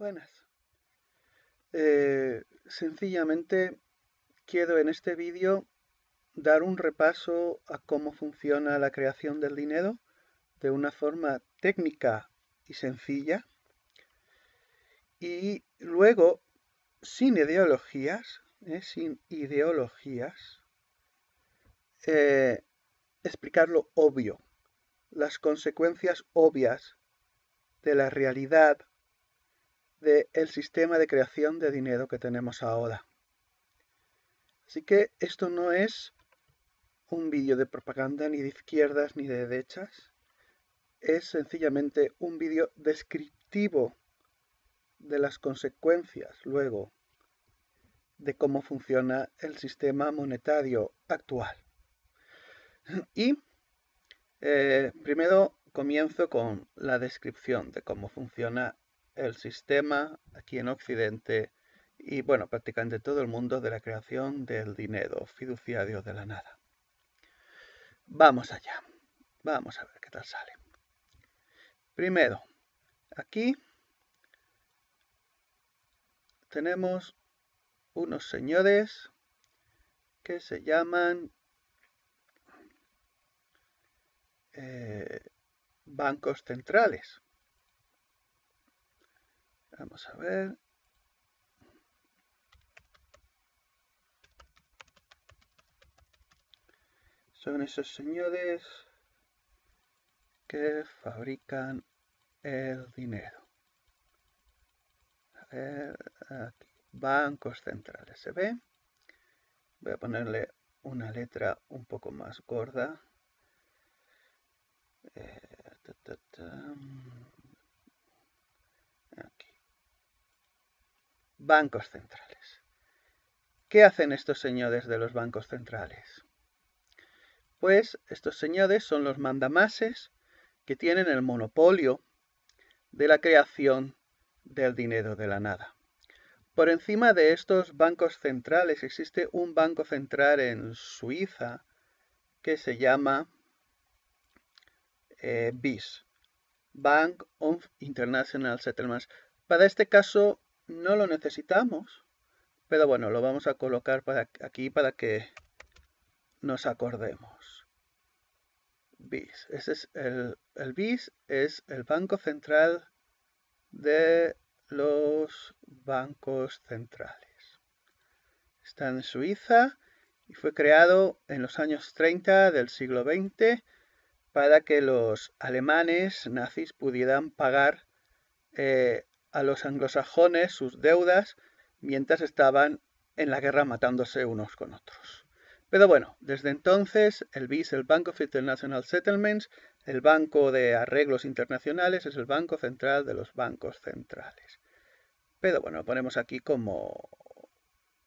Buenas. Sencillamente quiero en este vídeo dar un repaso a cómo funciona la creación del dinero de una forma técnica y sencilla y luego sin ideologías, eh, explicar lo obvio, las consecuencias obvias de la realidad del sistema de creación de dinero que tenemos ahora. Así que esto no es un vídeo de propaganda ni de izquierdas ni de derechas. Es sencillamente un vídeo descriptivo de las consecuencias luego de cómo funciona el sistema monetario actual. Y primero comienzo con la descripción de cómo funciona el sistema aquí en Occidente y, bueno, prácticamente todo el mundo de la creación del dinero fiduciario de la nada. Vamos allá. Vamos a ver qué tal sale. Primero, aquí tenemos unos señores que se llaman bancos centrales. Vamos a ver. Son esos señores que fabrican el dinero. A ver, aquí, bancos centrales, ¿se ve? Voy a ponerle una letra un poco más gorda. Aquí. Bancos centrales. ¿Qué hacen estos señores de los bancos centrales? Pues estos señores son los mandamases que tienen el monopolio de la creación del dinero de la nada. Por encima de estos bancos centrales existe un banco central en Suiza que se llama BIS, Bank of International Settlements. Para este caso no lo necesitamos, pero bueno, lo vamos a colocar aquí para que nos acordemos. BIS. Ese es el BIS es el Banco Central de los bancos centrales. Está en Suiza y fue creado en los años 30 del siglo XX para que los alemanes nazis pudieran pagar a los anglosajones sus deudas mientras estaban en la guerra matándose unos con otros. Pero bueno, desde entonces el BIS, el Bank of International Settlements, el Banco de Arreglos Internacionales, es el Banco Central de los bancos centrales. Pero bueno, lo ponemos aquí como,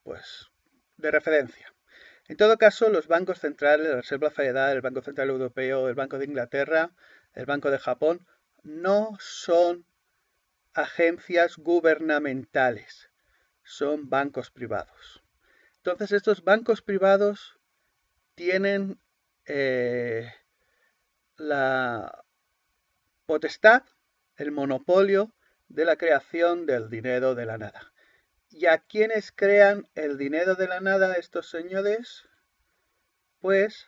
pues, de referencia. En todo caso, los bancos centrales, la Reserva Federal, el Banco Central Europeo, el Banco de Inglaterra, el Banco de Japón, no son agencias gubernamentales, son bancos privados. Entonces, estos bancos privados tienen la potestad, el monopolio de la creación del dinero de la nada. ¿Y a quiénes crean el dinero de la nada estos señores? Pues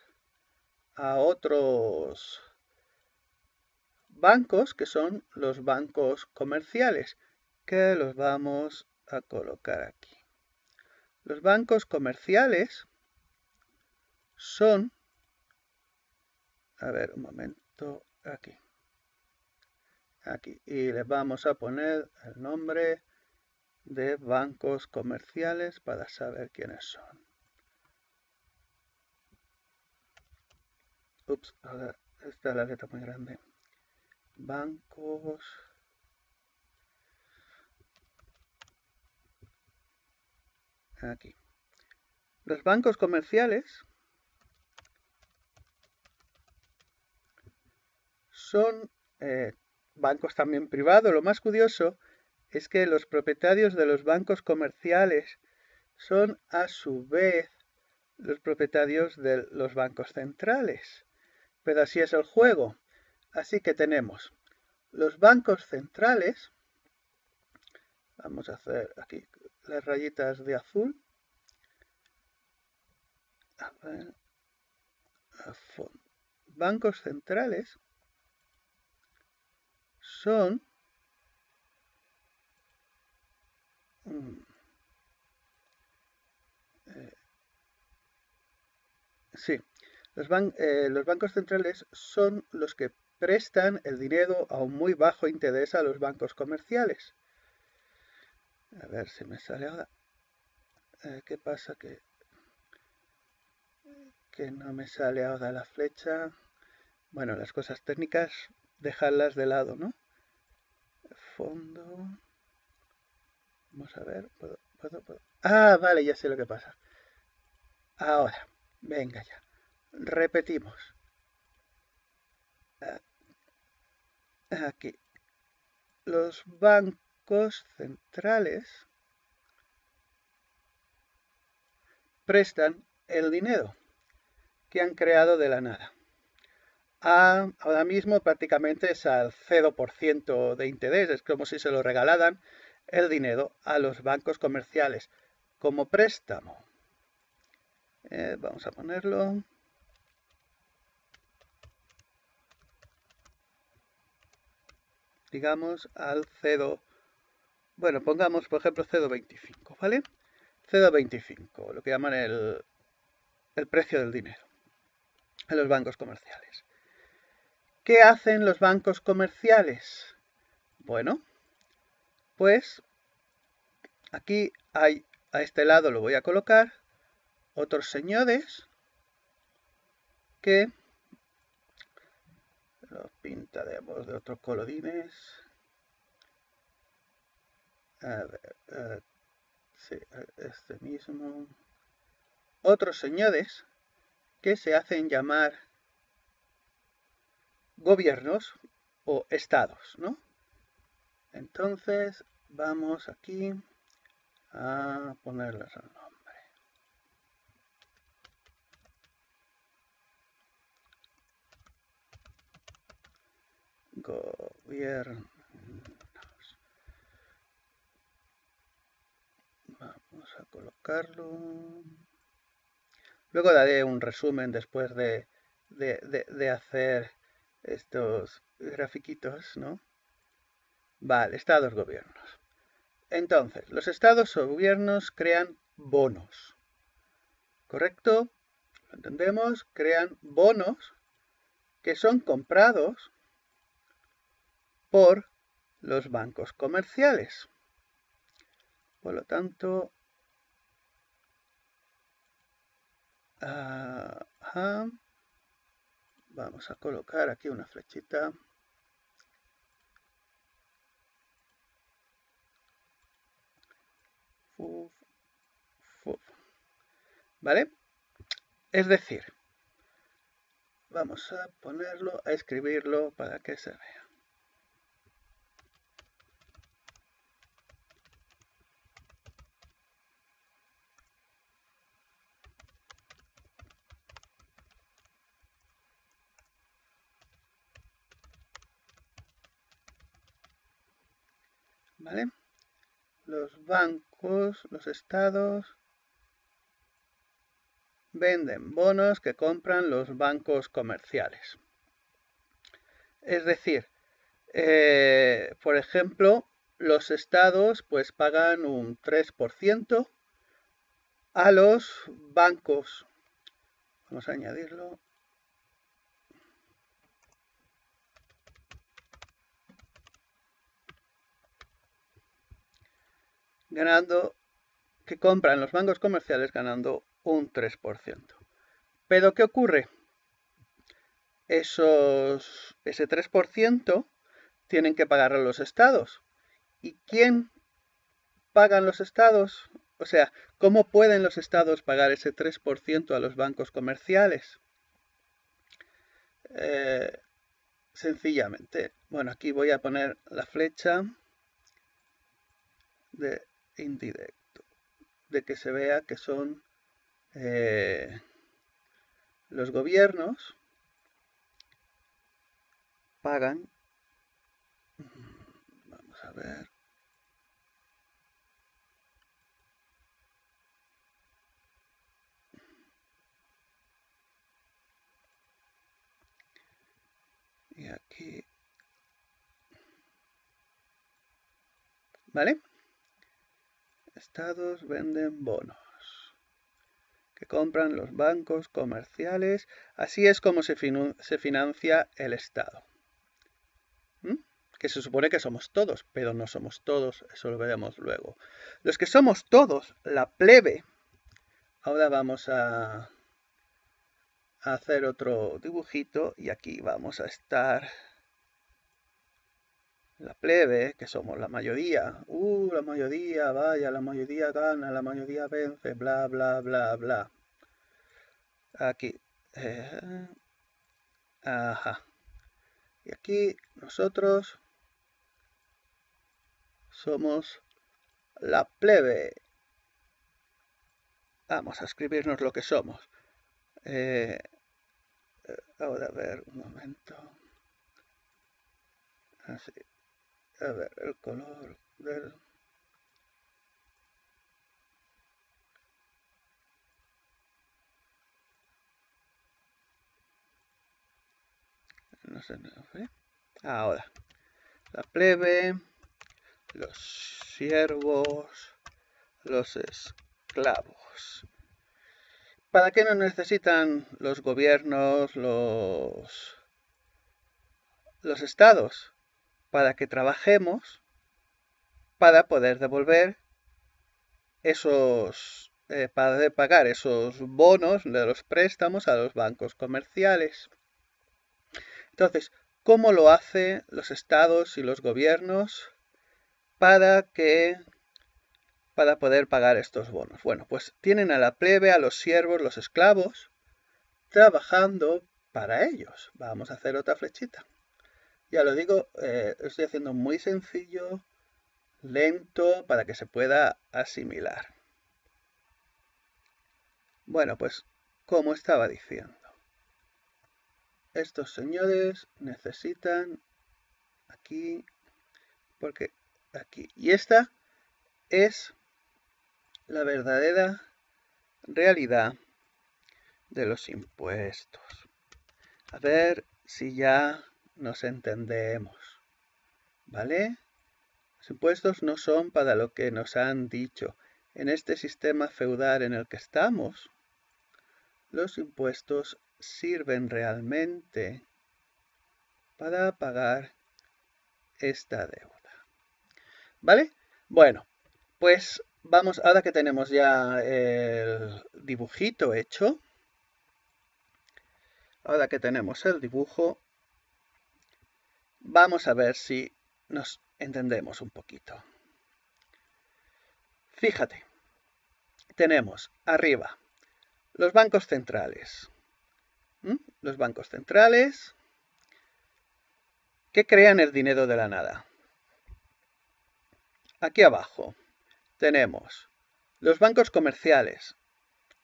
a otros bancos que son los bancos comerciales, que los vamos a colocar aquí. Los bancos comerciales son, a ver, un momento, aquí, y les vamos a poner el nombre de bancos comerciales para saber quiénes son. Ups, ahora está la letra muy grande. Bancos. Aquí. Los bancos comerciales son bancos también privados. Lo más curioso es que los propietarios de los bancos comerciales son a su vez los propietarios de los bancos centrales. Pero así es el juego. Así que tenemos los bancos centrales Vamos a hacer aquí las rayitas de azul. A ver, a fondo. Bancos centrales son sí, los bancos centrales son los que prestan el dinero a un muy bajo interés a los bancos comerciales. A ver si me sale ahora. ¿Qué pasa? Que no me sale ahora la flecha. Bueno, las cosas técnicas, dejarlas de lado, ¿no? Fondo. Vamos a ver. ¿Puedo? Ah, vale, ya sé lo que pasa. Ahora, venga ya. Repetimos. Aquí. Los bancos centrales prestan el dinero que han creado de la nada. Ahora mismo prácticamente es al 0% de interés, es como si se lo regalaran el dinero a los bancos comerciales como préstamo. Vamos a ponerlo. Digamos al 0. Bueno, pongamos por ejemplo 0,25, ¿vale? 0,25, lo que llaman el precio del dinero en los bancos comerciales. ¿Qué hacen los bancos comerciales? Bueno, pues aquí hay, a este lado lo voy a colocar, otros señores que los pintaremos de otros colorines. A ver, sí, este mismo. Otros señores que se hacen llamar gobiernos o estados, ¿no? Entonces vamos aquí a ponerles el nombre. Gobiernos. Vamos a colocarlo. Luego daré un resumen después de hacer estos grafiquitos, ¿no? Vale, estados gobiernos. Entonces, los estados o gobiernos crean bonos. ¿Correcto? ¿Lo entendemos? Crean bonos que son comprados por los bancos comerciales. Por lo tanto, vamos a colocar aquí una flechita. ¿Vale? Es decir, vamos a ponerlo, a escribirlo para que se vea. ¿Vale? Los bancos, los estados, venden bonos que compran los bancos comerciales. Es decir, por ejemplo, los estados pues pagan un 3% a los bancos. Vamos a añadirlo. Ganando, que compran los bancos comerciales ganando un 3%. Pero ¿qué ocurre? Ese 3% tienen que pagar a los estados. ¿Y quién pagan los estados? O sea, ¿cómo pueden los estados pagar ese 3% a los bancos comerciales? Sencillamente, bueno, aquí voy a poner la flecha de indirecto, de que se vea que son los gobiernos pagan, vamos a ver, aquí. ¿Vale? Estados venden bonos que compran los bancos comerciales. Así es como se financia el Estado. Que se supone que somos todos, pero no somos todos, eso lo veremos luego. Los que somos todos, la plebe. Ahora vamos a hacer otro dibujito y aquí vamos a estar la plebe, que somos la mayoría. La mayoría, vaya, la mayoría gana, la mayoría vence, bla, bla, bla, bla. Aquí. Ajá. Y aquí nosotros somos la plebe. Vamos a escribirnos lo que somos. Ahora a ver, un momento. Así. A ver, el color del... No sé, no sé. Ahora. La plebe, los siervos, los esclavos. ¿Para qué nos necesitan los gobiernos, los estados? Para que trabajemos para poder devolver esos, para pagar esos bonos de los préstamos a los bancos comerciales. Entonces, ¿cómo lo hacen los estados y los gobiernos para poder pagar estos bonos? Bueno, pues tienen a la plebe, a los siervos, los esclavos, trabajando para ellos. Vamos a hacer otra flechita. Ya lo digo, estoy haciendo muy sencillo, lento, para que se pueda asimilar. Bueno, pues, como estaba diciendo, estos señores necesitan aquí, porque aquí. Y esta es la verdadera realidad de los impuestos. A ver si ya nos entendemos. ¿Vale? Los impuestos no son para lo que nos han dicho. En este sistema feudal en el que estamos, los impuestos sirven realmente para pagar esta deuda. ¿Vale? Bueno, pues vamos, ahora que tenemos ya el dibujito hecho, ahora que tenemos el dibujo, vamos a ver si nos entendemos un poquito. Fíjate, tenemos arriba los bancos centrales. Los bancos centrales que crean el dinero de la nada. Aquí abajo tenemos los bancos comerciales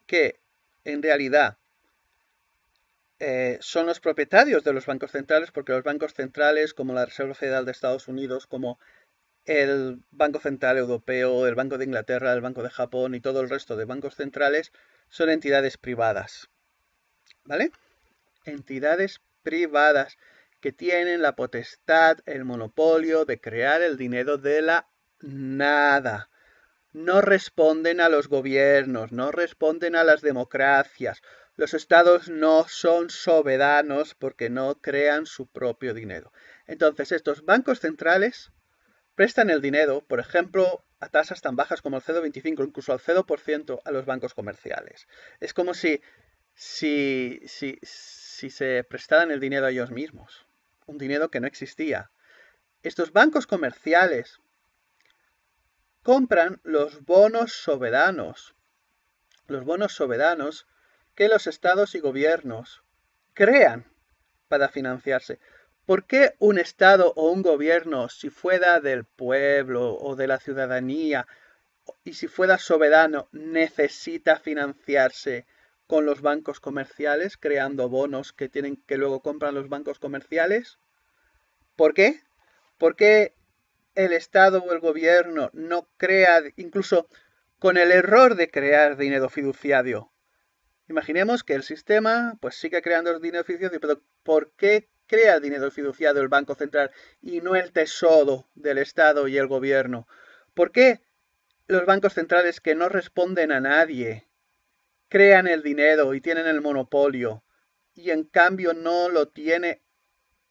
que en realidad son los propietarios de los bancos centrales, porque los bancos centrales como la Reserva Federal de Estados Unidos, como el Banco Central Europeo, el Banco de Inglaterra, el Banco de Japón y todo el resto de bancos centrales son entidades privadas. ¿Vale? Entidades privadas que tienen la potestad, el monopolio de crear el dinero de la nada. No responden a los gobiernos, no responden a las democracias. Los estados no son soberanos porque no crean su propio dinero. Entonces, estos bancos centrales prestan el dinero, por ejemplo, a tasas tan bajas como el 0,25, incluso al 0% a los bancos comerciales. Es como si se prestaran el dinero a ellos mismos. Un dinero que no existía. Estos bancos comerciales compran los bonos soberanos. Los bonos soberanos que los estados y gobiernos crean para financiarse. ¿Por qué un estado o un gobierno, si fuera del pueblo o de la ciudadanía y si fuera soberano, necesita financiarse con los bancos comerciales, creando bonos que luego compran los bancos comerciales? ¿Por qué? Porque el Estado o el gobierno no crea, incluso con el error de crear dinero fiduciario. Imaginemos que el sistema pues sigue creando dinero fiduciario, pero ¿por qué crea el dinero fiduciario el Banco Central y no el Tesoro del Estado y el gobierno? ¿Por qué los bancos centrales que no responden a nadie crean el dinero y tienen el monopolio y en cambio no lo tiene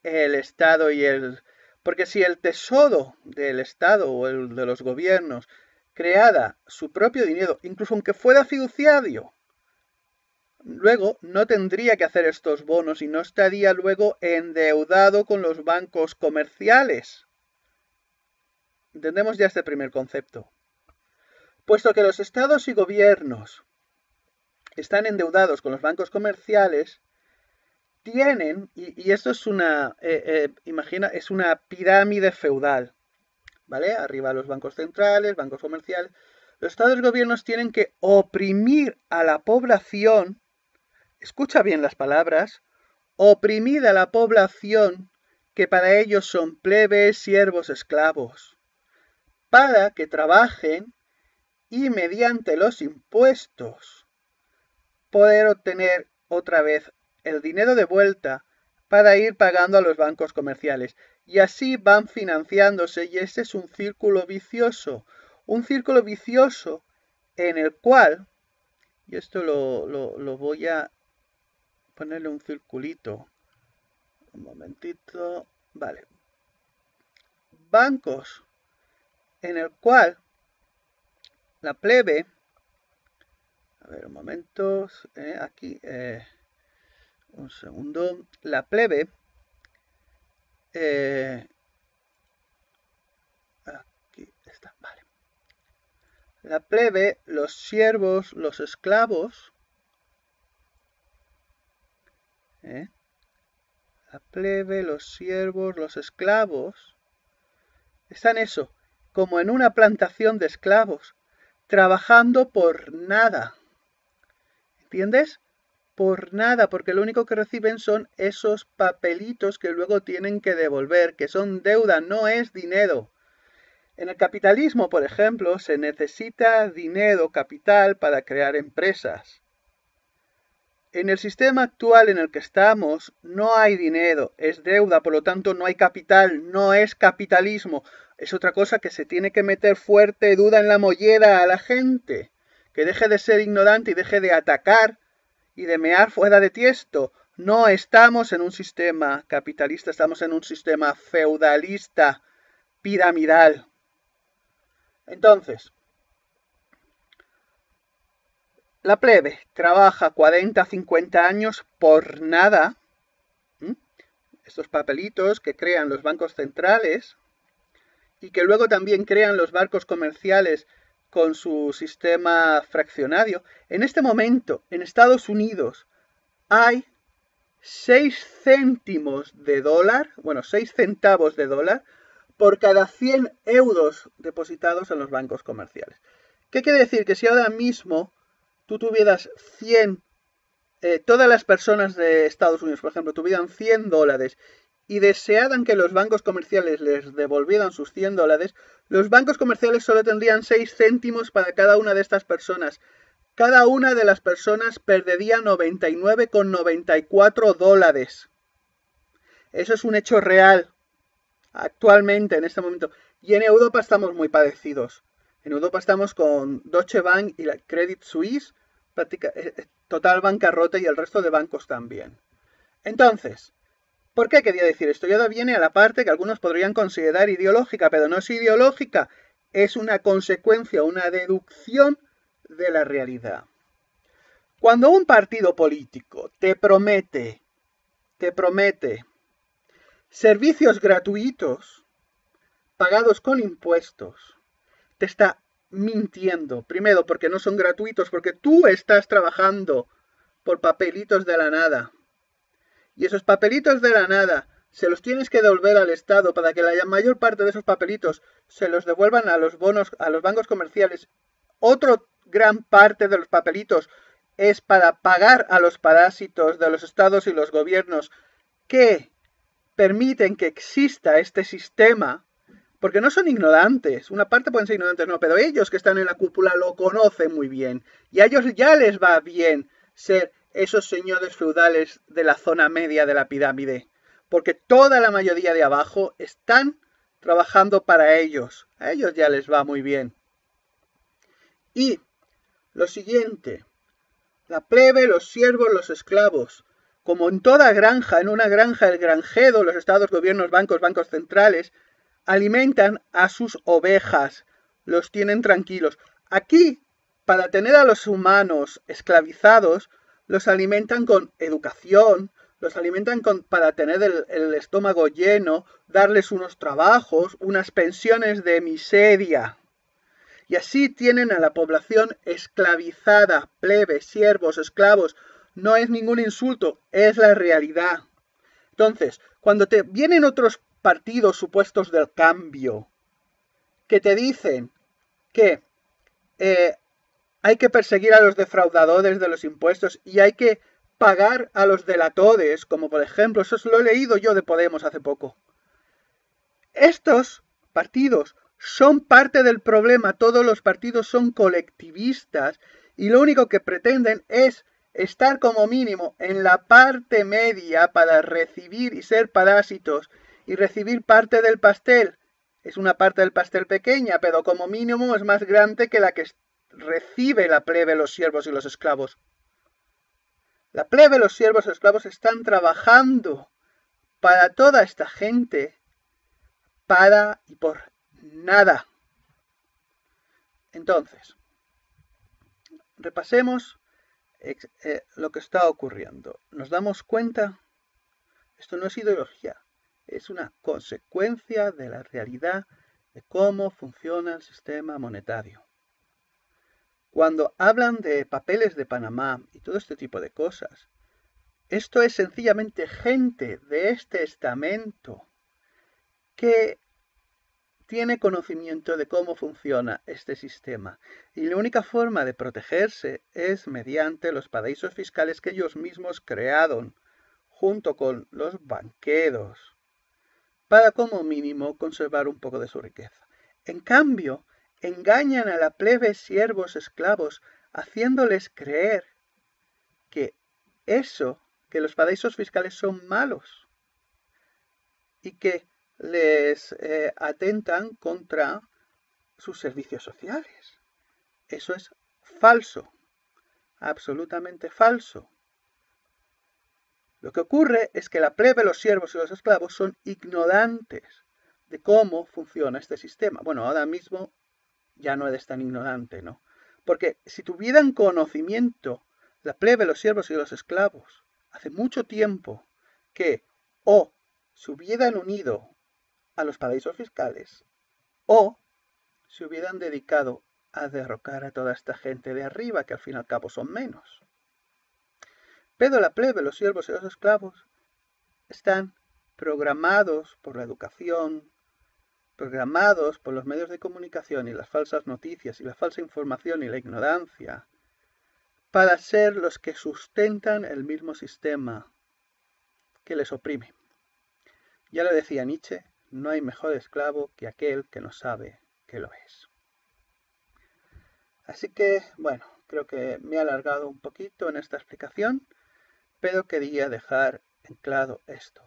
el Estado y el... Porque si el Tesoro del Estado o el de los gobiernos creara su propio dinero, incluso aunque fuera fiduciario, luego no tendría que hacer estos bonos y no estaría luego endeudado con los bancos comerciales. Entendemos ya este primer concepto. Puesto que los estados y gobiernos están endeudados con los bancos comerciales, tienen, y esto es una, imagina, es una pirámide feudal, ¿vale? Arriba los bancos centrales, bancos comerciales. Los estados y gobiernos tienen que oprimir a la población, escucha bien las palabras, oprimir a la población que para ellos son plebes, siervos, esclavos, para que trabajen y mediante los impuestos poder obtener otra vez el dinero de vuelta para ir pagando a los bancos comerciales. Y así van financiándose y este es un círculo vicioso. Un círculo vicioso en el cual, y esto lo voy a ponerle un circulito. Un momentito. Vale. Bancos en el cual la plebe, a ver un momento, aquí, un segundo, la plebe, aquí está, vale. La plebe, los siervos, los esclavos, la plebe, los siervos, los esclavos, están eso, como en una plantación de esclavos, trabajando por nada. ¿Entiendes? Por nada, porque lo único que reciben son esos papelitos que luego tienen que devolver, que son deuda, no es dinero. En el capitalismo, por ejemplo, se necesita dinero, capital, para crear empresas. En el sistema actual en el que estamos, no hay dinero, es deuda, por lo tanto no hay capital, no es capitalismo. Es otra cosa que se tiene que meter fuerte duda en la mollera a la gente, que deje de ser ignorante y deje de atacar y de mear fuera de tiesto. No estamos en un sistema capitalista, estamos en un sistema feudalista, piramidal. Entonces, la plebe trabaja 40, 50 años por nada. Estos papelitos que crean los bancos centrales y que luego también crean los bancos comerciales con su sistema fraccionario. En este momento, en Estados Unidos, hay 6 céntimos de dólar, bueno, 6 centavos de dólar por cada 100 euros depositados en los bancos comerciales. ¿Qué quiere decir? Que si ahora mismo tú tuvieras 100, todas las personas de Estados Unidos, por ejemplo, tuvieran 100 dólares y desearan que los bancos comerciales les devolvieran sus 100 dólares, los bancos comerciales solo tendrían 6 céntimos para cada una de estas personas. Cada una de las personas perdería 99,94 dólares. Eso es un hecho real, actualmente, en este momento. Y en Europa estamos muy parecidos. En Europa estamos con Deutsche Bank y la Credit Suisse, total bancarrota y el resto de bancos también. Entonces, ¿por qué quería decir esto? Y ahora viene a la parte que algunos podrían considerar ideológica, pero no es ideológica, es una consecuencia, una deducción de la realidad. Cuando un partido político te promete servicios gratuitos pagados con impuestos, te está mintiendo. Primero, porque no son gratuitos, porque tú estás trabajando por papelitos de la nada. Y esos papelitos de la nada se los tienes que devolver al Estado para que la mayor parte de esos papelitos se los devuelvan a los bonos, a los bancos comerciales. Otra gran parte de los papelitos es para pagar a los parásitos de los estados y los gobiernos que permiten que exista este sistema, porque no son ignorantes. Una parte pueden ser ignorantes, no, pero ellos que están en la cúpula lo conocen muy bien. Y a ellos ya les va bien ser esos señores feudales de la zona media de la pirámide. porque toda la mayoría de abajo están trabajando para ellos. A ellos ya les va muy bien. Y lo siguiente, la plebe, los siervos, los esclavos. Como en toda granja, en una granja el granjero, los estados, gobiernos, bancos centrales, alimentan a sus ovejas, los tienen tranquilos. Aquí, para tener a los humanos esclavizados, los alimentan con educación, los alimentan para tener el estómago lleno, darles unos trabajos, unas pensiones de miseria. Y así tienen a la población esclavizada, plebes, siervos, esclavos. No es ningún insulto, es la realidad. Entonces, cuando te vienen otros partidos supuestos del cambio que te dicen que hay que perseguir a los defraudadores de los impuestos y hay que pagar a los delatores, como por ejemplo, eso lo he leído yo de Podemos hace poco. Estos partidos son parte del problema, todos los partidos son colectivistas y lo único que pretenden es estar como mínimo en la parte media para recibir y ser parásitos y recibir parte del pastel. Es una parte del pastel pequeña, pero como mínimo es más grande que la que recibe la plebe, los siervos y los esclavos. La plebe, los siervos y los esclavos están trabajando para toda esta gente, para y por nada. Entonces, repasemos lo que está ocurriendo. Nos damos cuenta, esto no es ideología, es una consecuencia de la realidad de cómo funciona el sistema monetario. Cuando hablan de papeles de Panamá y todo este tipo de cosas, esto es sencillamente gente de este estamento que tiene conocimiento de cómo funciona este sistema y la única forma de protegerse es mediante los paraísos fiscales que ellos mismos crearon junto con los banqueros para como mínimo conservar un poco de su riqueza. En cambio, engañan a la plebe, siervos, esclavos, haciéndoles creer que que los paraísos fiscales son malos y que les atentan contra sus servicios sociales. Eso es falso, absolutamente falso. Lo que ocurre es que la plebe, los siervos y los esclavos son ignorantes de cómo funciona este sistema. Bueno, ahora mismo ya no eres tan ignorante, ¿no? Porque si tuvieran conocimiento la plebe, los siervos y los esclavos, hace mucho tiempo que o se hubieran unido a los paraísos fiscales o se hubieran dedicado a derrocar a toda esta gente de arriba, que al fin y al cabo son menos. Pero la plebe, los siervos y los esclavos están programados por la educación, programados por los medios de comunicación y las falsas noticias y la falsa información y la ignorancia, para ser los que sustentan el mismo sistema que les oprime. Ya lo decía Nietzsche, no hay mejor esclavo que aquel que no sabe que lo es. Así que, bueno, creo que me he alargado un poquito en esta explicación, pero quería dejar en claro esto.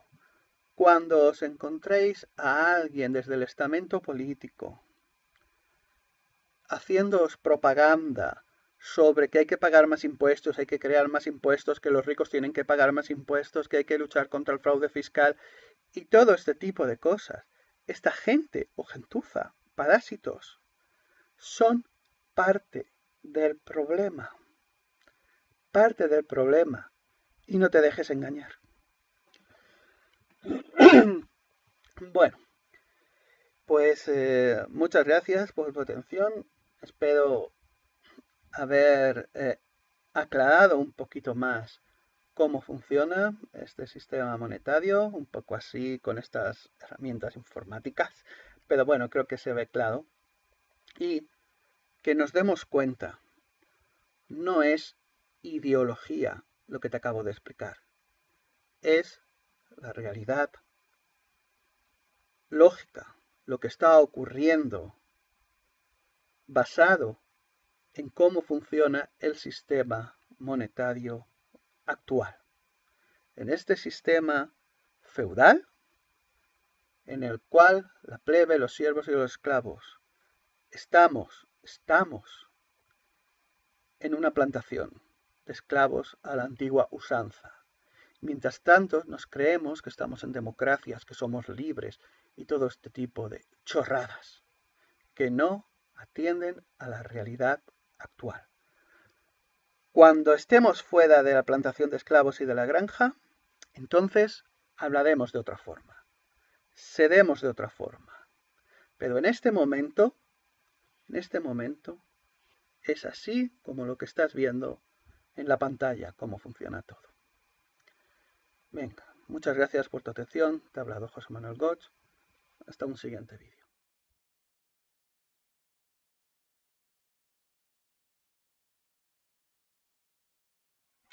Cuando os encontréis a alguien desde el estamento político haciéndoos propaganda sobre que hay que pagar más impuestos, hay que crear más impuestos, que los ricos tienen que pagar más impuestos, que hay que luchar contra el fraude fiscal y todo este tipo de cosas, esta gente o gentuza, parásitos, son parte del problema. Parte del problema. Y no te dejes engañar. Bueno, pues muchas gracias por tu atención. Espero haber aclarado un poquito más cómo funciona este sistema monetario, un poco así con estas herramientas informáticas. Pero bueno, creo que se ve claro. Y que nos demos cuenta, no es ideología lo que te acabo de explicar. Es la realidad lógica, lo que está ocurriendo, basado en cómo funciona el sistema monetario actual. En este sistema feudal en el cual la plebe, los siervos y los esclavos estamos en una plantación de esclavos a la antigua usanza. Mientras tanto, nos creemos que estamos en democracias, que somos libres y todo este tipo de chorradas que no atienden a la realidad actual. Cuando estemos fuera de la plantación de esclavos y de la granja, entonces hablaremos de otra forma, seremos de otra forma. Pero en este momento, es así como lo que estás viendo en la pantalla, cómo funciona todo. Venga, muchas gracias por tu atención. Te ha hablado José Manuel Goch. Hasta un siguiente vídeo.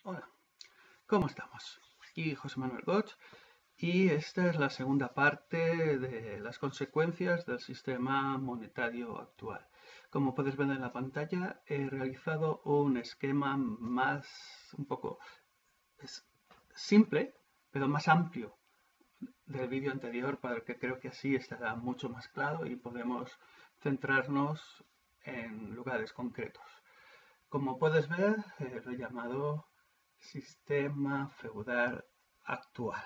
Hola, ¿cómo estamos? Aquí José Manuel Goch y esta es la segunda parte de las consecuencias del sistema monetario actual. Como puedes ver en la pantalla, he realizado un esquema un poco simple, pero más amplio del vídeo anterior, para que creo que así estará mucho más claro y podemos centrarnos en lugares concretos. Como puedes ver, lo he llamado sistema feudal actual.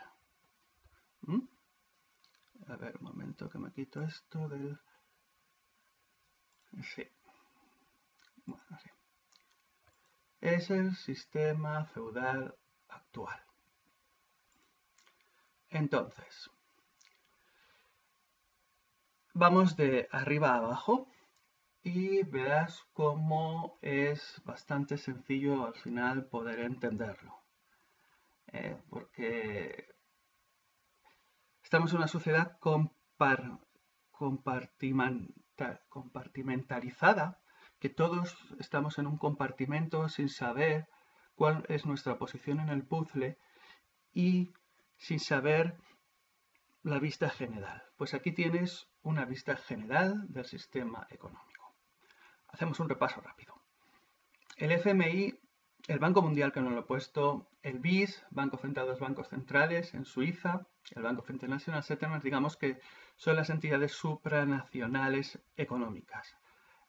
A ver, un momento que me quito esto del... Sí. Bueno, sí. Es el sistema feudal actual. Entonces, vamos de arriba a abajo y verás cómo es bastante sencillo al final poder entenderlo. Porque estamos en una sociedad compartimentalizada, que todos estamos en un compartimento sin saber cuál es nuestra posición en el puzzle y sin saber la vista general. Pues aquí tienes una vista general del sistema económico. Hacemos un repaso rápido. El FMI, el Banco Mundial que nos lo he puesto, el BIS, Banco Central de los Bancos Centrales en Suiza, el Banco International Settlements, digamos que son las entidades supranacionales económicas.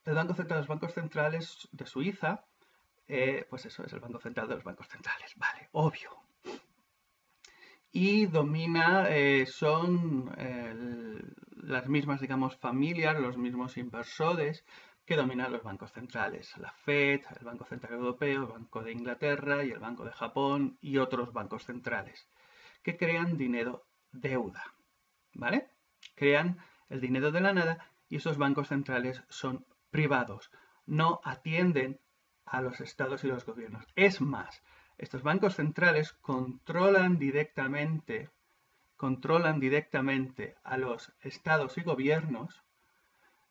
El Banco Central de los Bancos Centrales de Suiza, pues eso es el Banco Central de los Bancos Centrales, vale, obvio. Y domina, son las mismas, digamos, familias, los mismos inversores que dominan los bancos centrales. La Fed, el Banco Central Europeo, el Banco de Inglaterra y el Banco de Japón y otros bancos centrales que crean dinero deuda, ¿vale? Crean el dinero de la nada y esos bancos centrales son privados, no atienden a los estados y los gobiernos. Es más, estos bancos centrales controlan directamente a los estados y gobiernos,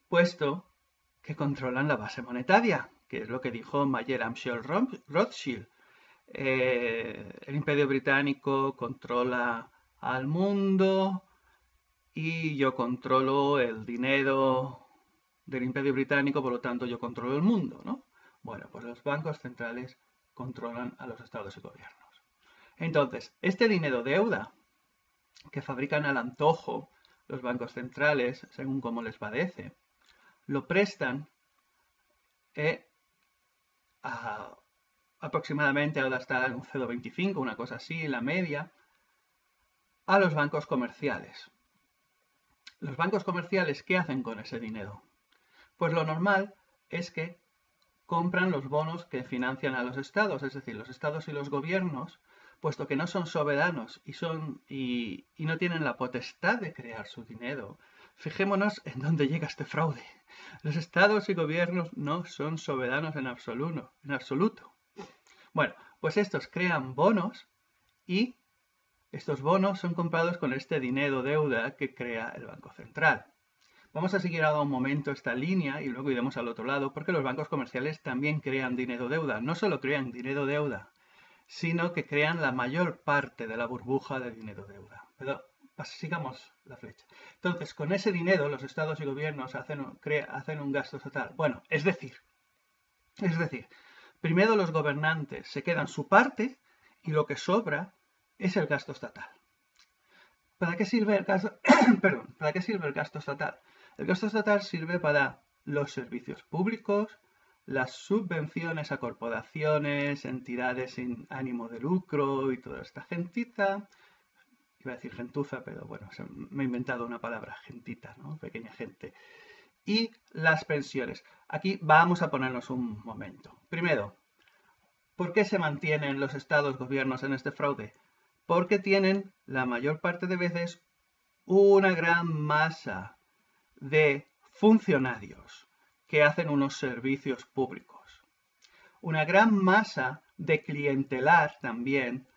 puesto que controlan la base monetaria, que es lo que dijo Mayer Amschel Rothschild. El Imperio Británico controla al mundo y yo controlo el dinero del Imperio Británico, por lo tanto yo controlo el mundo, ¿no? Bueno, pues los bancos centrales controlan a los estados y gobiernos. Entonces, este dinero deuda que fabrican al antojo los bancos centrales, según como les parece, lo prestan aproximadamente, ahora está en un 0,25, una cosa así, la media, a los bancos comerciales. ¿Los bancos comerciales qué hacen con ese dinero? Pues lo normal es que compran los bonos que financian a los estados, es decir, los estados y los gobiernos, puesto que no son soberanos y no tienen la potestad de crear su dinero. Fijémonos en dónde llega este fraude. Los estados y gobiernos no son soberanos en absoluto. Bueno, pues estos crean bonos y estos bonos son comprados con este dinero deuda que crea el Banco Central. Vamos a seguir ahora un momento esta línea y luego iremos al otro lado, porque los bancos comerciales también crean dinero deuda. No solo crean dinero deuda, sino que crean la mayor parte de la burbuja de dinero deuda. Pero sigamos la flecha. Entonces, con ese dinero los estados y gobiernos hacen un gasto total. Bueno, es decir, primero los gobernantes se quedan su parte y lo que sobra es el gasto estatal. ¿Para qué sirve el gasto? Perdón, ¿para qué sirve el gasto estatal? El gasto estatal sirve para los servicios públicos, las subvenciones a corporaciones, entidades sin ánimo de lucro y toda esta gentita. Iba a decir gentuza, pero bueno, me he inventado una palabra, gentita, ¿no? Pequeña gente. Y las pensiones. Aquí vamos a ponernos un momento. Primero, ¿por qué se mantienen los estados gobiernos en este fraude? Porque tienen, la mayor parte de veces, una gran masa de funcionarios que hacen unos servicios públicos. Una gran masa de clientelar también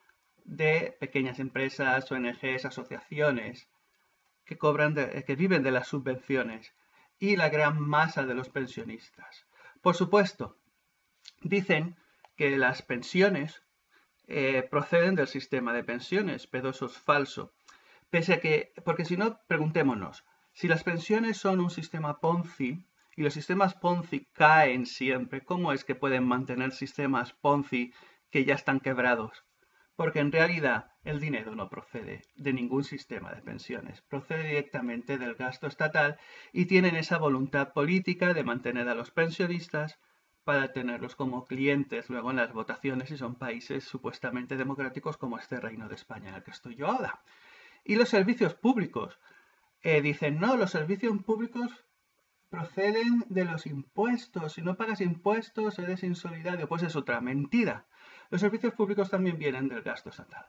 de pequeñas empresas, ONGs, asociaciones que viven de las subvenciones y la gran masa de los pensionistas. Por supuesto, dicen que las pensiones proceden del sistema de pensiones, pero eso es falso. Pese a que, porque si no, preguntémonos, si las pensiones son un sistema Ponzi y los sistemas Ponzi caen siempre, ¿cómo es que pueden mantener sistemas Ponzi que ya están quebrados? Porque en realidad el dinero no procede de ningún sistema de pensiones, procede directamente del gasto estatal y tienen esa voluntad política de mantener a los pensionistas para tenerlos como clientes luego en las votaciones si son países supuestamente democráticos como este Reino de España en el que estoy yo ahora. Y los servicios públicos. Dicen, no, los servicios públicos proceden de los impuestos. Si no pagas impuestos, eres insolidario. Pues es otra mentira. Los servicios públicos también vienen del gasto estatal.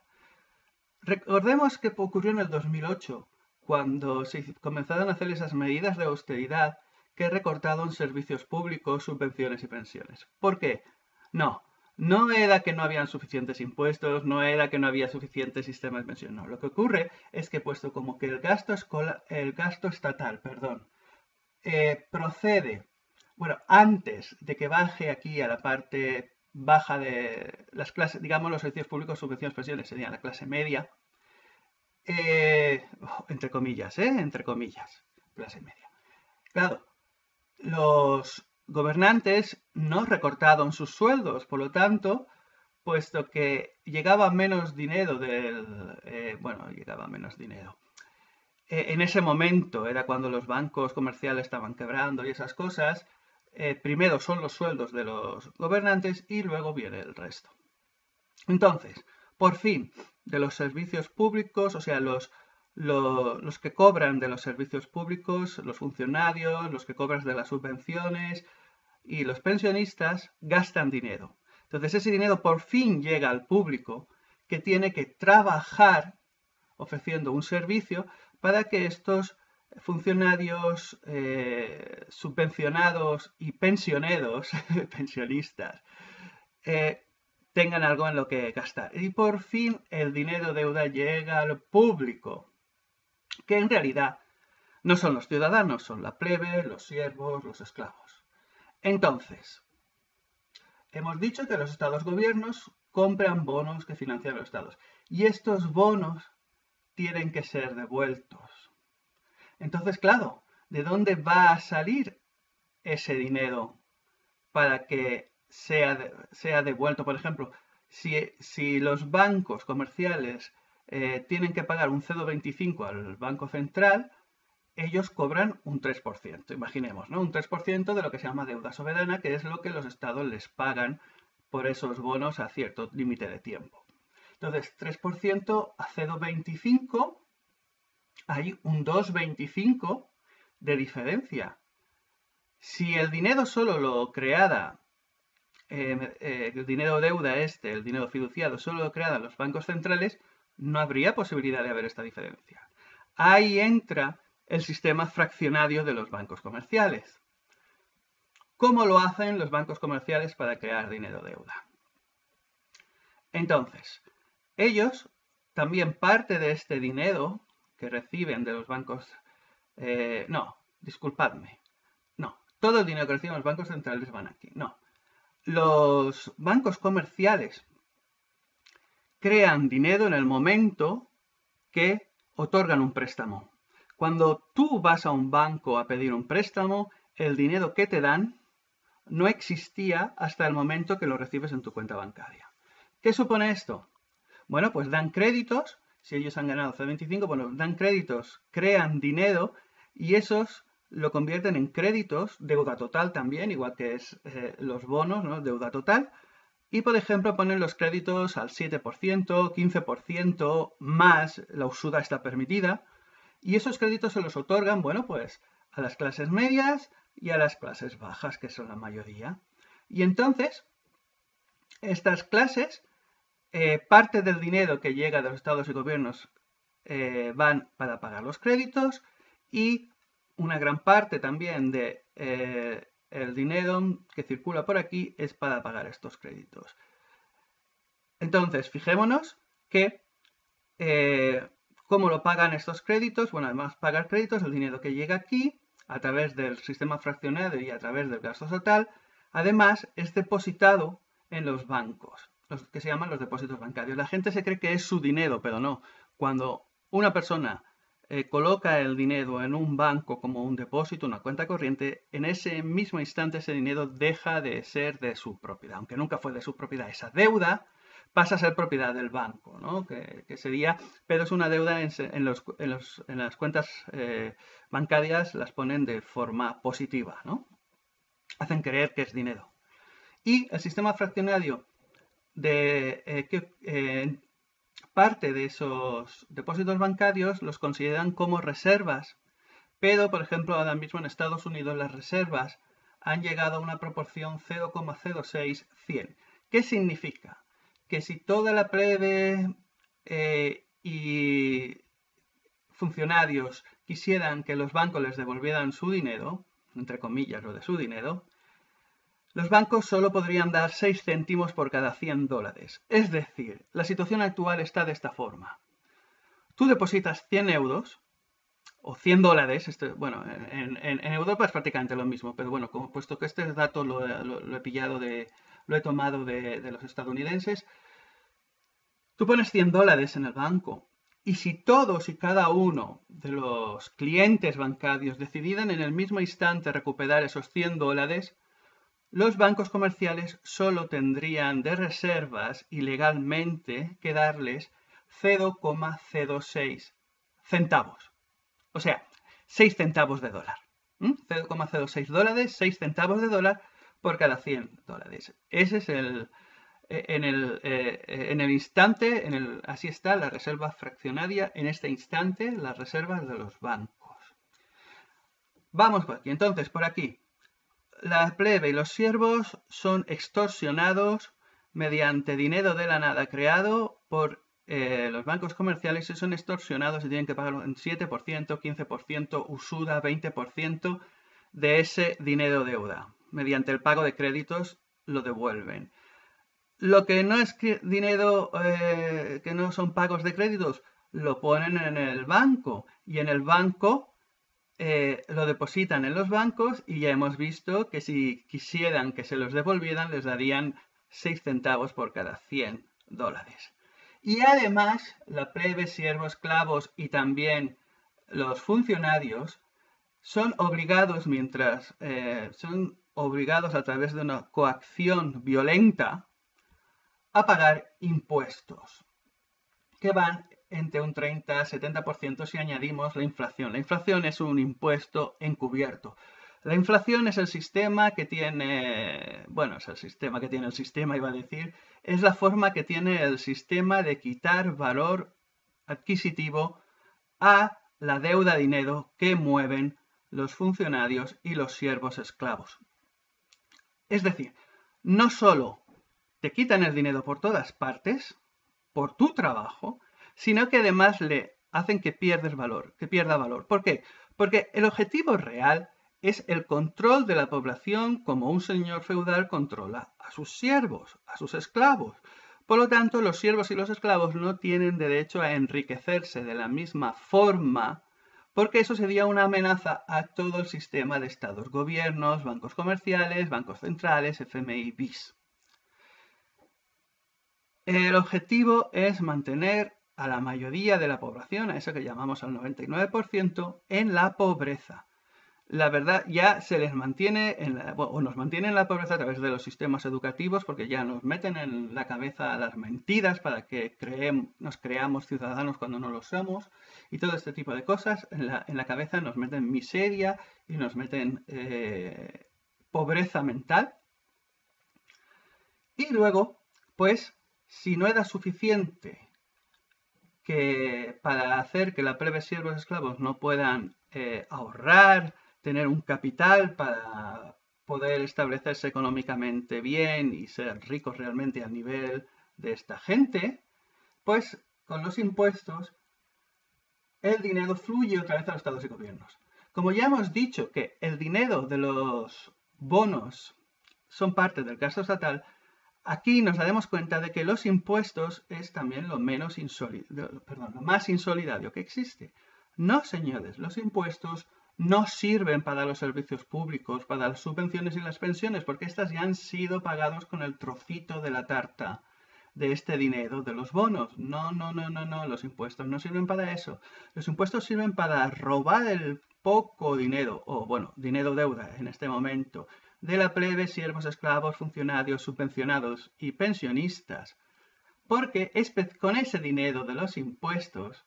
Recordemos que ocurrió en el 2008, cuando se comenzaron a hacer esas medidas de austeridad que recortaron servicios públicos, subvenciones y pensiones. ¿Por qué? No era que no habían suficientes impuestos, no era que no había suficiente sistema de pensión, no. Lo que ocurre es que puesto como que el gasto estatal, procede, bueno, antes de que baje aquí a la parte baja de las clases, digamos los servicios públicos, subvenciones, pensiones, sería la clase media, entre comillas, clase media. Claro, los gobernantes no recortaron sus sueldos, por lo tanto, puesto que llegaba menos dinero llegaba menos dinero. En ese momento era cuando los bancos comerciales estaban quebrando y esas cosas. Primero son los sueldos de los gobernantes y luego viene el resto. Entonces, por fin, de los servicios públicos, o sea, los que cobran de los servicios públicos, los funcionarios, los que cobran de las subvenciones y los pensionistas gastan dinero. Entonces ese dinero por fin llega al público que tiene que trabajar ofreciendo un servicio para que estos funcionarios subvencionados y pensioneros, pensionistas, tengan algo en lo que gastar. Y por fin el dinero deuda llega al público, que en realidad no son los ciudadanos, son la plebe, los siervos, los esclavos. Entonces, hemos dicho que los estados-gobiernos compran bonos que financian los estados. Y estos bonos tienen que ser devueltos. Entonces, claro, ¿de dónde va a salir ese dinero para que sea devuelto? Por ejemplo, si los bancos comerciales tienen que pagar un 0,25 al Banco Central, ellos cobran un 3%, imaginemos, ¿no? Un 3% de lo que se llama deuda soberana, que es lo que los estados les pagan por esos bonos a cierto límite de tiempo. Entonces, 3% a 0,25, hay un 2,25 de diferencia. Si el dinero solo lo creara, el dinero deuda el dinero fiduciado, solo lo crearan los bancos centrales, no habría posibilidad de haber esta diferencia. Ahí entra el sistema fraccionario de los bancos comerciales. ¿Cómo lo hacen los bancos comerciales para crear dinero deuda? Entonces, ellos también parte de este dinero que reciben de los bancos... todo el dinero que reciben los bancos centrales van aquí. No, los bancos comerciales crean dinero en el momento que otorgan un préstamo. Cuando tú vas a un banco a pedir un préstamo, el dinero que te dan no existía hasta el momento que lo recibes en tu cuenta bancaria. ¿Qué supone esto? Bueno, pues dan créditos si ellos han ganado 0,25, bueno, dan créditos, crean dinero y esos lo convierten en créditos, deuda total también, igual que es los bonos, ¿no? Deuda total. Y, por ejemplo, ponen los créditos al 7%, 15%, más la usura está permitida. Y esos créditos se los otorgan, bueno, pues a las clases medias y a las clases bajas, que son la mayoría. Y entonces, estas clases, parte del dinero que llega de los estados y gobiernos van para pagar los créditos y una gran parte también de el dinero que circula por aquí es para pagar estos créditos. Entonces, fijémonos que ¿cómo lo pagan estos créditos? Bueno, además de pagar créditos, el dinero que llega aquí a través del sistema fraccionario y a través del gasto total, además es depositado en los bancos, los que se llaman los depósitos bancarios. La gente se cree que es su dinero, pero no. Cuando una persona coloca el dinero en un banco como un depósito, una cuenta corriente, en ese mismo instante ese dinero deja de ser de su propiedad. Aunque nunca fue de su propiedad, esa deuda pasa a ser propiedad del banco, ¿no? Que sería, pero es una deuda en las cuentas bancarias, las ponen de forma positiva, ¿no? Hacen creer que es dinero. Y el sistema fraccionario parte de esos depósitos bancarios los consideran como reservas, pero, por ejemplo, ahora mismo en Estados Unidos las reservas han llegado a una proporción 0,06:100. ¿Qué significa? Que si toda la plebe y funcionarios quisieran que los bancos les devolvieran su dinero, entre comillas lo de su dinero, los bancos solo podrían dar 6 céntimos por cada $100. Es decir, la situación actual está de esta forma. Tú depositas 100 euros o $100, bueno, en Europa es prácticamente lo mismo, pero bueno, puesto que este dato lo he tomado de los estadounidenses, tú pones $100 en el banco y si todos y cada uno de los clientes bancarios decidieran en el mismo instante recuperar esos $100, los bancos comerciales solo tendrían de reservas y legalmente que darles 0,06 centavos. O sea, 6 centavos de dólar. 0,06 dólares, 6 centavos de dólar por cada $100. Ese es en el instante, así está la reserva fraccionaria, en este instante, las reservas de los bancos. Vamos por aquí. Entonces, por aquí, la plebe y los siervos son extorsionados mediante dinero de la nada creado por los bancos comerciales y son extorsionados y tienen que pagar un 7%, 15%, usura, 20% de ese dinero deuda. Mediante el pago de créditos lo devuelven. Lo que no es dinero, que no son pagos de créditos, lo ponen en el banco y en el banco lo depositan en los bancos y ya hemos visto que si quisieran que se los devolvieran les darían 6 centavos por cada $100. Y además la plebe, siervos, esclavos y también los funcionarios son obligados a través de una coacción violenta a pagar impuestos que van entre un 30-70% si añadimos la inflación. La inflación es un impuesto encubierto. La inflación es el sistema que tiene, bueno, es el sistema que tiene el sistema, iba a decir, es la forma que tiene el sistema de quitar valor adquisitivo a la deuda de dinero que mueven los funcionarios y los siervos esclavos. Es decir, no solo te quitan el dinero por todas partes, por tu trabajo, sino que además le hacen que pierda valor. ¿Por qué? Porque el objetivo real es el control de la población como un señor feudal controla a sus siervos, a sus esclavos. Por lo tanto, los siervos y los esclavos no tienen derecho a enriquecerse de la misma forma, porque eso sería una amenaza a todo el sistema de estados, gobiernos, bancos comerciales, bancos centrales, FMI, BIS. El objetivo es mantener a la mayoría de la población, a eso que llamamos al 99%, en la pobreza. la verdad ya se les mantiene o nos mantiene en la pobreza a través de los sistemas educativos, porque ya nos meten en la cabeza las mentiras para que nos creamos ciudadanos cuando no lo somos, y todo este tipo de cosas en la cabeza nos meten miseria y nos meten pobreza mental. Y luego, pues, si no era suficiente para hacer que la plebe, siervos, esclavos no puedan ahorrar, tener un capital para poder establecerse económicamente bien y ser ricos realmente al nivel de esta gente, pues con los impuestos el dinero fluye otra vez a los estados y gobiernos. Como ya hemos dicho que el dinero de los bonos son parte del gasto estatal, aquí nos daremos cuenta de que los impuestos es también lo más insolidario que existe. No, señores, los impuestos no sirven para los servicios públicos, para las subvenciones y las pensiones, porque estas ya han sido pagados con el trocito de la tarta de este dinero de los bonos. No, los impuestos no sirven para eso. Los impuestos sirven para robar el poco dinero, o bueno, dinero deuda en este momento, de la plebe, siervos, esclavos, funcionarios, subvencionados y pensionistas, porque es con ese dinero de los impuestos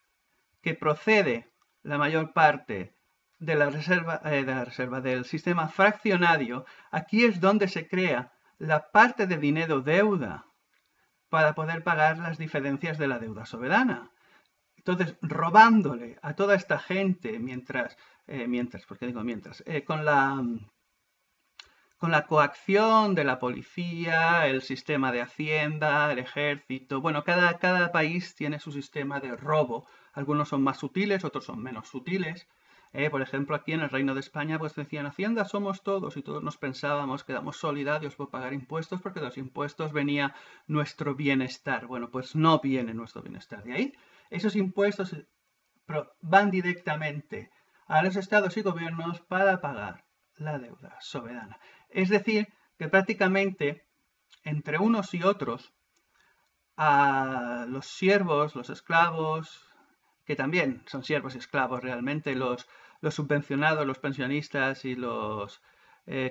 que procede la mayor parte de la reserva del sistema fraccionario. Aquí es donde se crea la parte de dinero deuda para poder pagar las diferencias de la deuda soberana. Entonces, robándole a toda esta gente con la coacción de la policía, el sistema de hacienda, el ejército. Bueno, cada país tiene su sistema de robo. Algunos son más sutiles, otros son menos sutiles. Por ejemplo, aquí en el Reino de España, pues decían, Hacienda somos todos, y todos nos pensábamos que éramos solidarios por pagar impuestos, porque de los impuestos venía nuestro bienestar. Bueno, pues no viene nuestro bienestar de ahí. Esos impuestos van directamente a los estados y gobiernos para pagar la deuda soberana. Es decir, que prácticamente entre unos y otros, a los siervos, los esclavos, que también son siervos y esclavos realmente, los subvencionados, los pensionistas y los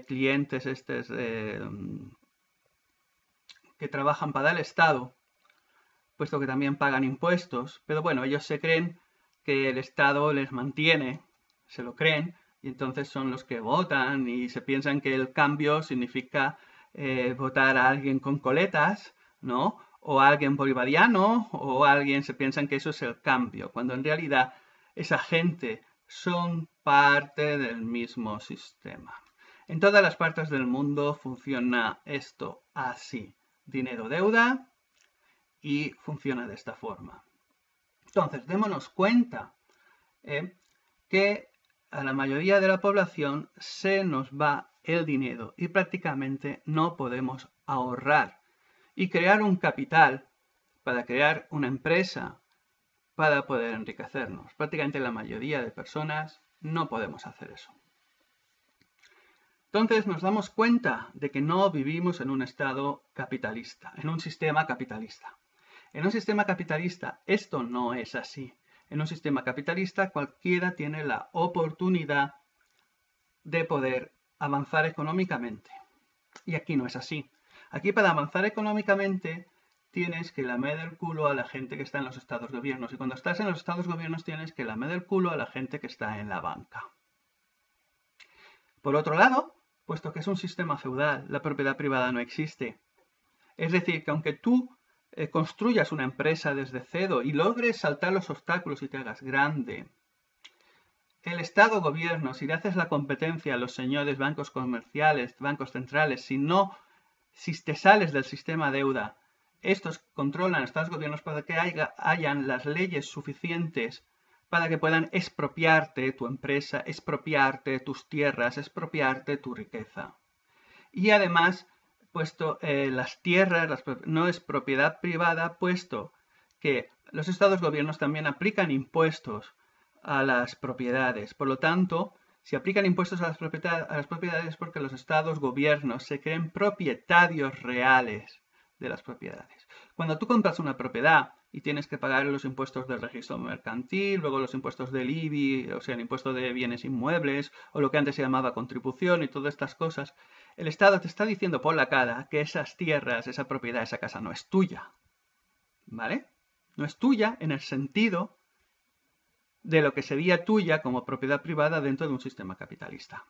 clientes que trabajan para el Estado, puesto que también pagan impuestos, pero bueno, ellos se creen que el Estado les mantiene, se lo creen, y entonces son los que votan y se piensan que el cambio significa votar a alguien con coletas, ¿no? O a alguien bolivariano, o se piensan que eso es el cambio, cuando en realidad esa gente son parte del mismo sistema. En todas las partes del mundo funciona esto así. Dinero-deuda, y funciona de esta forma. Entonces, démonos cuenta que a la mayoría de la población se nos va el dinero y prácticamente no podemos ahorrar y crear un capital para crear una empresa para poder enriquecernos. Prácticamente la mayoría de personas no podemos hacer eso. Entonces nos damos cuenta de que no vivimos en un estado capitalista, en un sistema capitalista. En un sistema capitalista esto no es así. En un sistema capitalista cualquiera tiene la oportunidad de poder avanzar económicamente. Y aquí no es así. Aquí para avanzar económicamente tienes que lamer el culo a la gente que está en los estados gobiernos. Y cuando estás en los estados gobiernos tienes que lamer el culo a la gente que está en la banca. Por otro lado, puesto que es un sistema feudal, la propiedad privada no existe. Es decir, que aunque tú construyas una empresa desde cero y logres saltar los obstáculos y te hagas grande, el Estado gobierno, si le haces la competencia a los señores bancos comerciales, bancos centrales, si te sales del sistema deuda, estos controlan a Estados gobiernos para que hayan las leyes suficientes para que puedan expropiarte tu empresa, expropiarte tus tierras, expropiarte tu riqueza. Y además, puesto las tierras no es propiedad privada, puesto que los estados gobiernos también aplican impuestos a las propiedades. Por lo tanto, si aplican impuestos a las propiedades es porque los estados gobiernos se creen propietarios reales de las propiedades. Cuando tú compras una propiedad, y tienes que pagar los impuestos del registro mercantil, luego los impuestos del IBI, o sea, el impuesto de bienes inmuebles, o lo que antes se llamaba contribución y todas estas cosas, el Estado te está diciendo por la cara que esas tierras, esa propiedad, esa casa no es tuya, ¿vale? No es tuya en el sentido de lo que sería tuya como propiedad privada dentro de un sistema capitalista.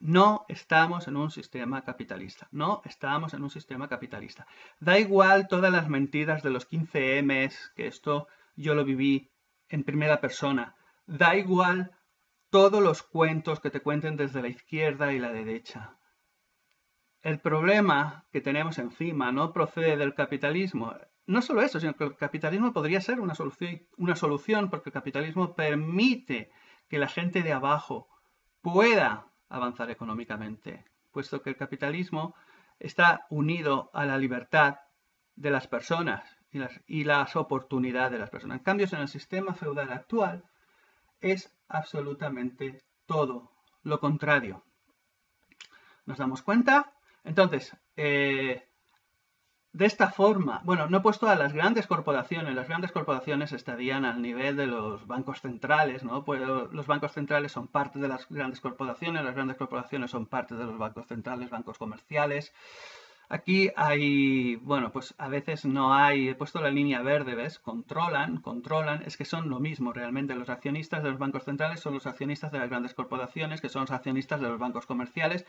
No estamos en un sistema capitalista. No estamos en un sistema capitalista. Da igual todas las mentiras de los 15 M's, que esto yo lo viví en primera persona. Da igual todos los cuentos que te cuenten desde la izquierda y la derecha. El problema que tenemos encima no procede del capitalismo. No solo eso, sino que el capitalismo podría ser una solución porque el capitalismo permite que la gente de abajo pueda avanzar económicamente, puesto que el capitalismo está unido a la libertad de las personas y las oportunidades de las personas. En cambio, en el sistema feudal actual es absolutamente todo lo contrario. ¿Nos damos cuenta? Entonces, de esta forma, bueno, no he puesto a las grandes corporaciones estarían al nivel de los bancos centrales, ¿no? Pues los bancos centrales son parte de las grandes corporaciones son parte de los bancos centrales, bancos comerciales. Aquí hay, bueno, pues a veces no hay, he puesto la línea verde, ¿ves? Controlan, es que son lo mismo realmente. Los accionistas de los bancos centrales son los accionistas de las grandes corporaciones, que son los accionistas de los bancos comerciales,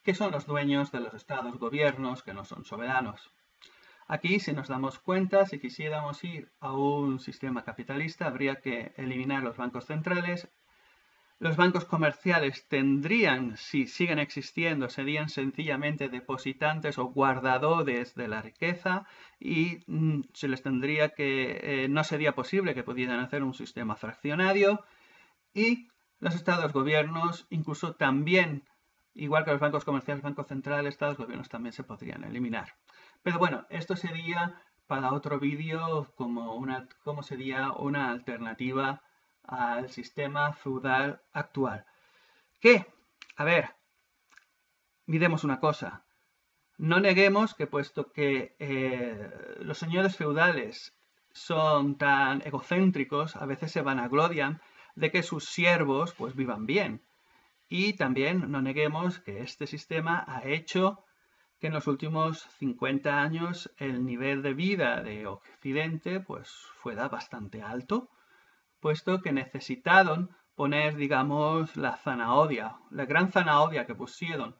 que son los dueños de los estados, gobiernos, que no son soberanos. Aquí, si nos damos cuenta, si quisiéramos ir a un sistema capitalista, habría que eliminar los bancos centrales. Los bancos comerciales tendrían, si siguen existiendo, serían sencillamente depositantes o guardadores de la riqueza y se les tendría que, no sería posible que pudieran hacer un sistema fraccionario. Y los estados, gobiernos, incluso también, igual que los bancos comerciales, bancos centrales, estados, gobiernos también se podrían eliminar. Pero bueno, esto sería para otro vídeo como sería una alternativa al sistema feudal actual. Que, a ver, miremos una cosa. No neguemos que puesto que los señores feudales son tan egocéntricos, a veces se vanaglorian de que sus siervos pues vivan bien. Y también no neguemos que este sistema ha hecho que en los últimos 50 años el nivel de vida de Occidente pues fuera bastante alto, puesto que necesitaron poner, digamos, la zanahoria, la gran zanahoria que pusieron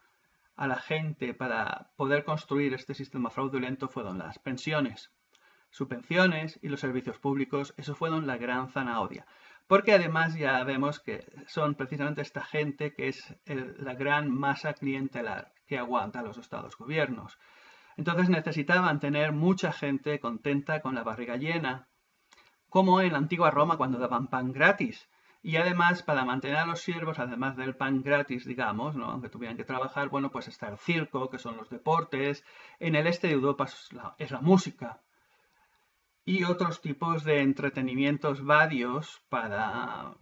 a la gente para poder construir este sistema fraudulento fueron las pensiones, subvenciones y los servicios públicos. Eso fueron la gran zanahoria. Porque además ya vemos que son precisamente esta gente que es la gran masa clientelar que aguanta los estados gobiernos. Entonces necesitaban tener mucha gente contenta con la barriga llena, como en la antigua Roma cuando daban pan gratis. Y además, para mantener a los siervos, además del pan gratis, digamos, ¿no? Aunque tuvieran que trabajar, bueno, pues está el circo, que son los deportes. En el este de Europa es la música. Y otros tipos de entretenimientos varios para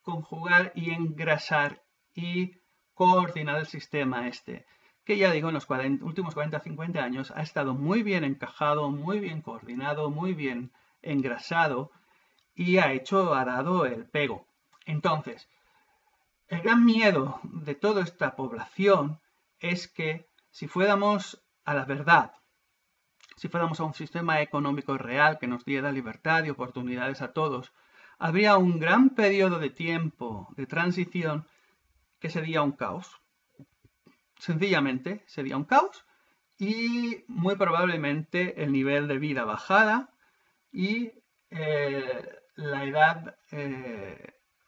conjugar y engrasar y coordinar el sistema este, que ya digo, en los últimos 40-50 años ha estado muy bien encajado, muy bien coordinado, muy bien engrasado y ha dado el pego. Entonces, el gran miedo de toda esta población es que si fuéramos a la verdad, si fuéramos a un sistema económico real que nos diera libertad y oportunidades a todos, habría un gran periodo de tiempo de transición que sería un caos. Sencillamente sería un caos y muy probablemente el nivel de vida bajara y la edad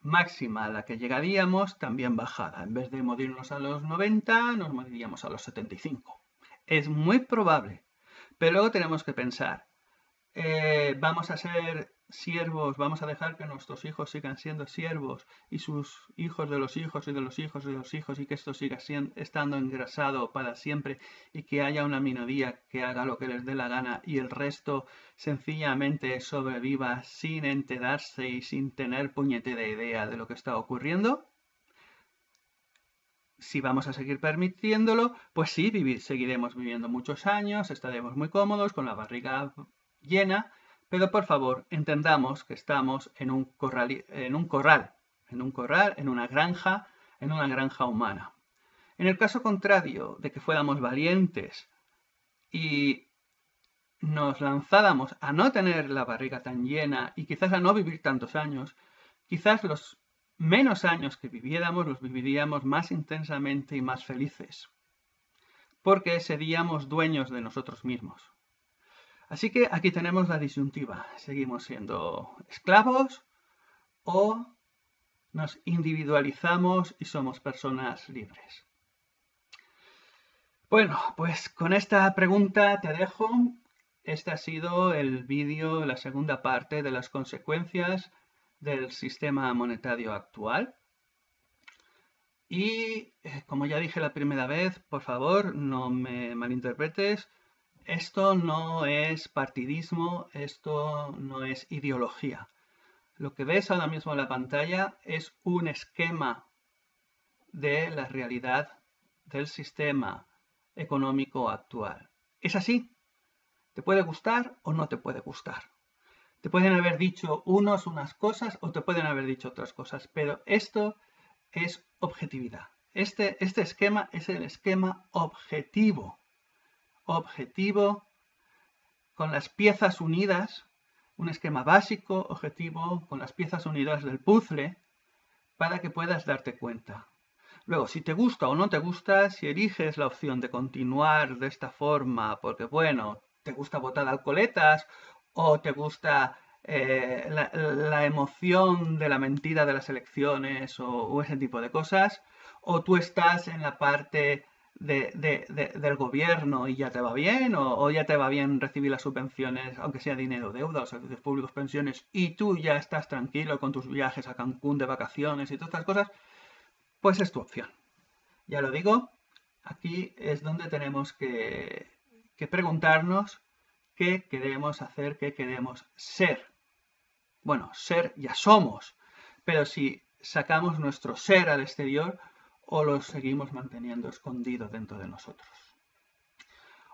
máxima a la que llegaríamos también bajara. En vez de morirnos a los 90, nos moriríamos a los 75. Es muy probable. Pero luego tenemos que pensar, vamos a ser siervos, vamos a dejar que nuestros hijos sigan siendo siervos y sus hijos de los hijos y de los hijos de los hijos y que esto siga estando engrasado para siempre y que haya una minoría que haga lo que les dé la gana y el resto sencillamente sobreviva sin enterarse y sin tener puñetera idea de lo que está ocurriendo. Si vamos a seguir permitiéndolo, pues sí, seguiremos viviendo muchos años, estaremos muy cómodos, con la barriga llena, Pero por favor, entendamos que estamos en un corral, en una granja humana. En el caso contrario de que fuéramos valientes y nos lanzáramos a no tener la barriga tan llena y quizás a no vivir tantos años, quizás los menos años que viviéramos los viviríamos más intensamente y más felices, porque seríamos dueños de nosotros mismos. Así que aquí tenemos la disyuntiva. ¿Seguimos siendo esclavos o nos individualizamos y somos personas libres? Bueno, pues con esta pregunta te dejo. Este ha sido el vídeo, la segunda parte de las consecuencias del sistema monetario actual. Y como ya dije la primera vez, por favor, no me malinterpretes. Esto no es partidismo, esto no es ideología. Lo que ves ahora mismo en la pantalla es un esquema de la realidad del sistema económico actual. Es así. Te puede gustar o no te puede gustar. Te pueden haber dicho unas cosas o te pueden haber dicho otras cosas, pero esto es objetividad. Este esquema es el esquema objetivo. Objetivo con las piezas unidas, un esquema básico, objetivo, con las piezas unidas del puzzle, para que puedas darte cuenta. Luego, si te gusta o no te gusta, si eliges la opción de continuar de esta forma, porque bueno, te gusta botar alcoholetas o te gusta la emoción de la mentira de las elecciones o ese tipo de cosas, o tú estás en la parte del gobierno y ya te va bien, o ya te va bien recibir las subvenciones, aunque sea dinero, deuda, los servicios públicos, pensiones, y tú ya estás tranquilo con tus viajes a Cancún de vacaciones y todas estas cosas, pues es tu opción. Ya lo digo, aquí es donde tenemos que preguntarnos qué queremos hacer, qué queremos ser. Bueno, ser ya somos, pero si sacamos nuestro ser al exterior o lo seguimos manteniendo escondido dentro de nosotros.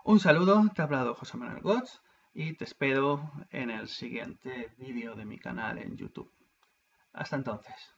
Un saludo, te ha hablado José Manuel Gotz y te espero en el siguiente vídeo de mi canal en YouTube. Hasta entonces.